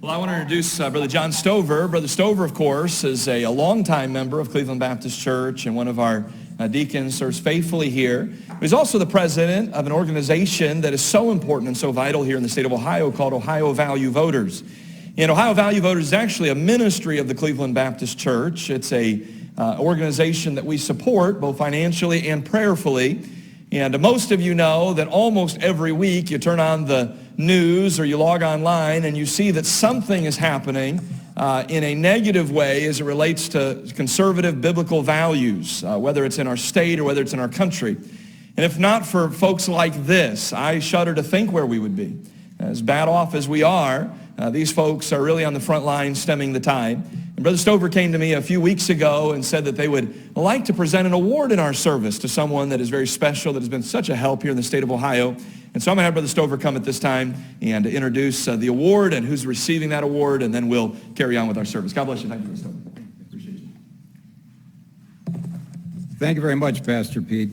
Well, I want to introduce Brother John Stover. Brother Stover, of course, is a longtime member of Cleveland Baptist Church and one of our deacons, serves faithfully here. He's also the president of an organization that is so important and so vital here in the state of Ohio called Ohio Value Voters. And Ohio Value Voters is actually a ministry of the Cleveland Baptist Church. It's a organization that we support both financially and prayerfully. And most of you know that almost every week you turn on the news or you log online and you see that something is happening in a negative way as it relates to conservative biblical values, whether it's in our state or whether it's in our country. And if not for folks like this, I shudder to think where we would be. As bad off as we are, these folks are really on the front line stemming the tide. And Brother Stover came to me a few weeks ago and said that they would like to present an award in our service to someone that is very special, that has been such a help here in the state of Ohio. And so I'm going to have Brother Stover come at this time and introduce the award and who's receiving that award, and then we'll carry on with our service. God bless you. Thank you, Brother Stover. Appreciate you. Thank you very much, Pastor Pete.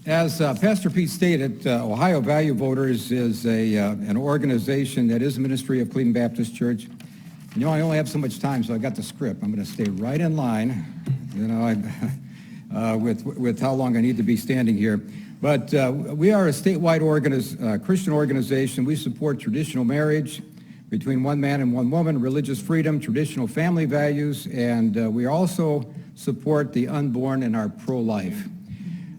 As Pastor Pete stated, Ohio Value Voters is an organization that is a ministry of Cleveland Baptist Church. You know, I only have so much time, so I got the script. I'm going to stay right in line, you know, with how long I need to be standing here. But we are a statewide Christian organization. We support traditional marriage between one man and one woman, religious freedom, traditional family values, and we also support the unborn and are pro-life.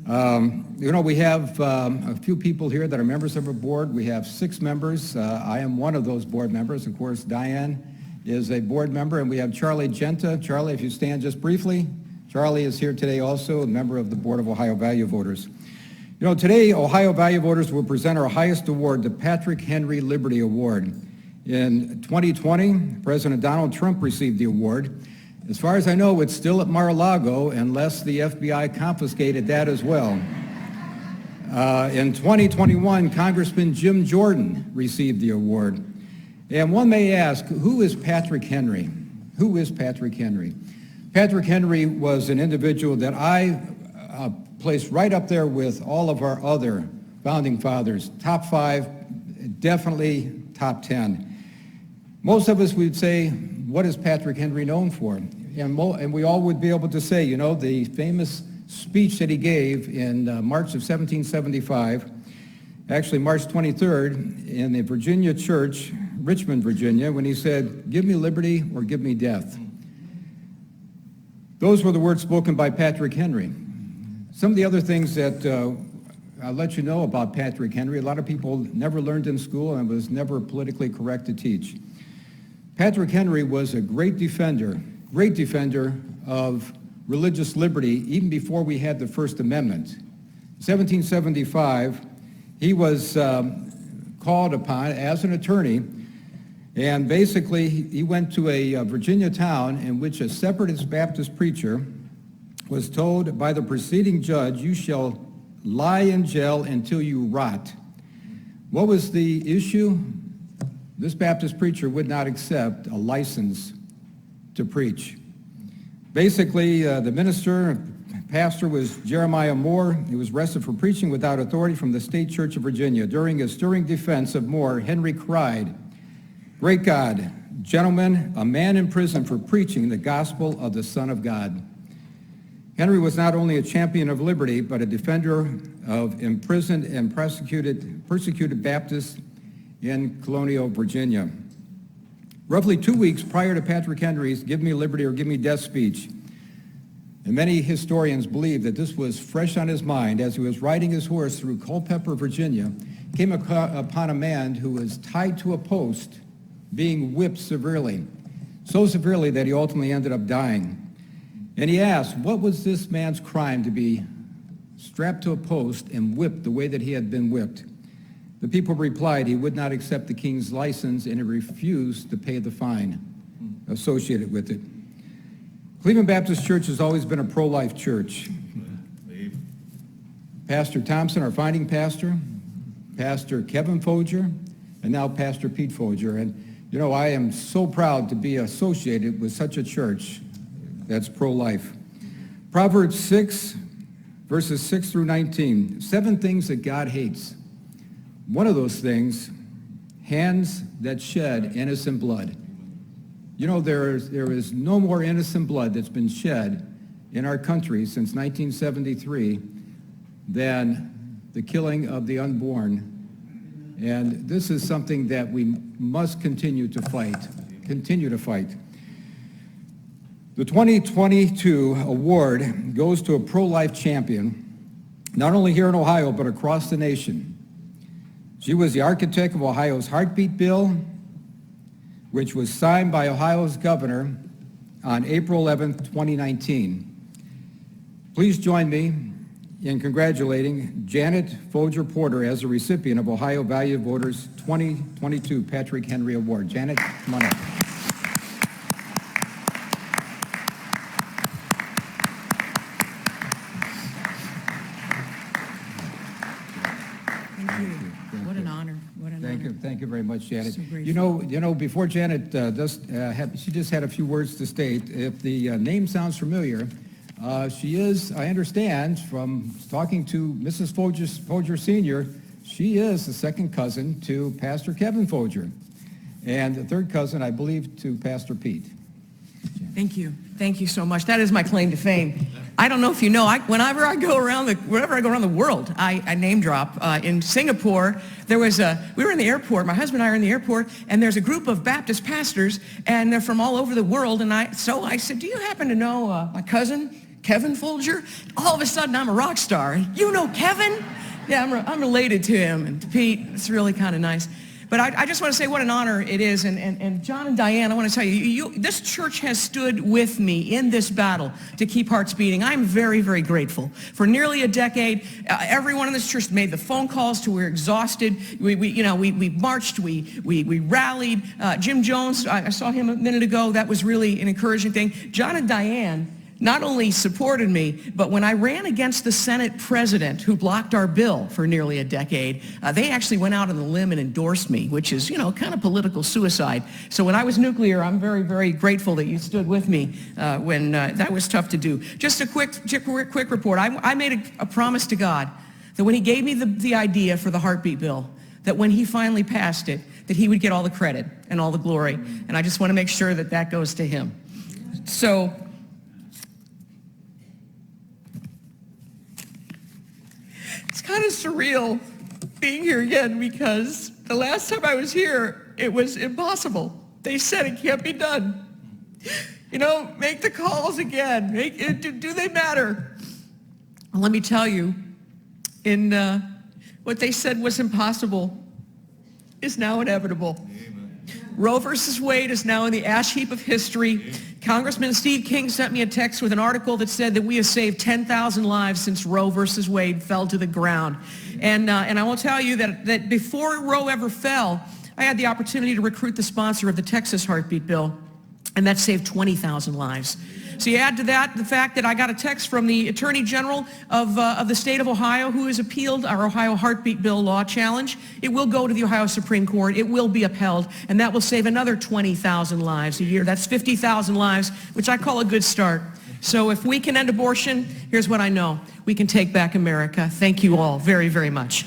You know, we have a few people here that are members of our board. We have 6 members. I am one of those board members. Of course, Diane is a board member, and we have Charlie Genta. Charlie, if you stand just briefly. Charlie is here today also, a member of the Board of Ohio Value Voters. You know, today, Ohio Value Voters will present our highest award, the Patrick Henry Liberty Award. In 2020, President Donald Trump received the award. As far as I know, it's still at Mar-a-Lago, unless the FBI confiscated that as well. In 2021, Congressman Jim Jordan received the award. And one may ask, who is Patrick Henry? Who is Patrick Henry? Patrick Henry was an individual that I placed right up there with all of our other founding fathers. Top 5, definitely top 10. Most of us would say, what is Patrick Henry known for? And we all would be able to say, you know, the famous speech that he gave in March of 1775, actually March 23rd, in the Virginia church, Richmond, Virginia, when he said, give me liberty or give me death. Those were the words spoken by Patrick Henry. Some of the other things that I'll let you know about Patrick Henry, a lot of people never learned in school and was never politically correct to teach. Patrick Henry was a great defender of religious liberty even before we had the First Amendment. In 1775, he was called upon as an attorney, and basically he went to a Virginia town in which a separatist Baptist preacher was told by the preceding judge, you shall lie in jail until you rot. What was the issue? This Baptist preacher would not accept a license to preach. Basically, the pastor was Jeremiah Moore. He was arrested for preaching without authority from the State Church of Virginia. During his stirring defense of Moore, Henry cried, great God, gentlemen, a man in prison for preaching the gospel of the Son of God. Henry was not only a champion of liberty, but a defender of imprisoned and persecuted Baptists in colonial Virginia. Roughly 2 weeks prior to Patrick Henry's Give Me Liberty or Give Me Death speech, and many historians believe that this was fresh on his mind as he was riding his horse through Culpeper, Virginia, came upon a man who was tied to a post, being whipped severely, so severely that he ultimately ended up dying. And he asked, what was this man's crime to be strapped to a post and whipped the way that he had been whipped? The people replied he would not accept the king's license and he refused to pay the fine associated with it. Cleveland Baptist Church has always been a pro-life church. Pastor Thompson, our founding pastor, Pastor Kevin Folger, and now Pastor Pete Folger. And, you know, I am so proud to be associated with such a church that's pro-life. Proverbs 6, verses 6 through 19. 7 things that God hates. One of those things, hands that shed innocent blood. You know, there is no more innocent blood that's been shed in our country since 1973 than the killing of the unborn. And this is something that we must continue to fight. The 2022 award goes to a pro-life champion, not only here in Ohio, but across the nation. She was the architect of Ohio's heartbeat bill, which was signed by Ohio's governor on April 11, 2019. Please join me in congratulating Janet Folger Porter as a recipient of Ohio Value Voters 2022 Patrick Henry Award. Janet, come on up. Thank you very much, Janet. So you know, before Janet she just had a few words to state. If the name sounds familiar, she is, I understand from talking to Mrs. Folger Sr., she is the second cousin to Pastor Kevin Folger, and the third cousin, I believe, to Pastor Pete. Thank you. Thank you so much. That is my claim to fame. I don't know if you know, whenever I go around the world, I name drop. In Singapore, we were in the airport, my husband and I are in the airport, and there's a group of Baptist pastors, and they're from all over the world, and so I said, do you happen to know my cousin, Kevin Folger? All of a sudden, I'm a rock star. You know Kevin? Yeah, I'm related to him and to Pete. It's really kind of nice. But I just want to say what an honor it is. And John and Diane, I want to tell you, this church has stood with me in this battle to keep hearts beating. I'm very, very grateful. For nearly a decade, everyone in this church made the phone calls till we were exhausted. We marched, we rallied. Jim Jones, I saw him a minute ago. That was really an encouraging thing. John and Diane not only supported me, but when I ran against the Senate president who blocked our bill for nearly a decade, they actually went out on the limb and endorsed me, which is, kind of political suicide. So when I was nuclear, I'm very, very grateful that you stood with me when that was tough to do. Just a quick report. I made a promise to God that when he gave me the idea for the heartbeat bill, that when he finally passed it, that he would get all the credit and all the glory. And I just want to make sure that that goes to him. So it's kind of surreal being here again because the last time I was here, it was impossible. They said it can't be done. Make the calls again. Do they matter? Well, let me tell you, what they said was impossible is now inevitable. Amen. Roe versus Wade is now in the ash heap of history. Congressman Steve King sent me a text with an article that said that we have saved 10,000 lives since Roe versus Wade fell to the ground. And I will tell you that before Roe ever fell, I had the opportunity to recruit the sponsor of the Texas heartbeat bill, and that saved 20,000 lives. So you add to that the fact that I got a text from the Attorney General of the state of Ohio who has appealed our Ohio heartbeat bill law challenge. It will go to the Ohio Supreme Court. It will be upheld, and that will save another 20,000 lives a year. That's 50,000 lives, which I call a good start. So if we can end abortion, here's what I know. We can take back America. Thank you all very, very much.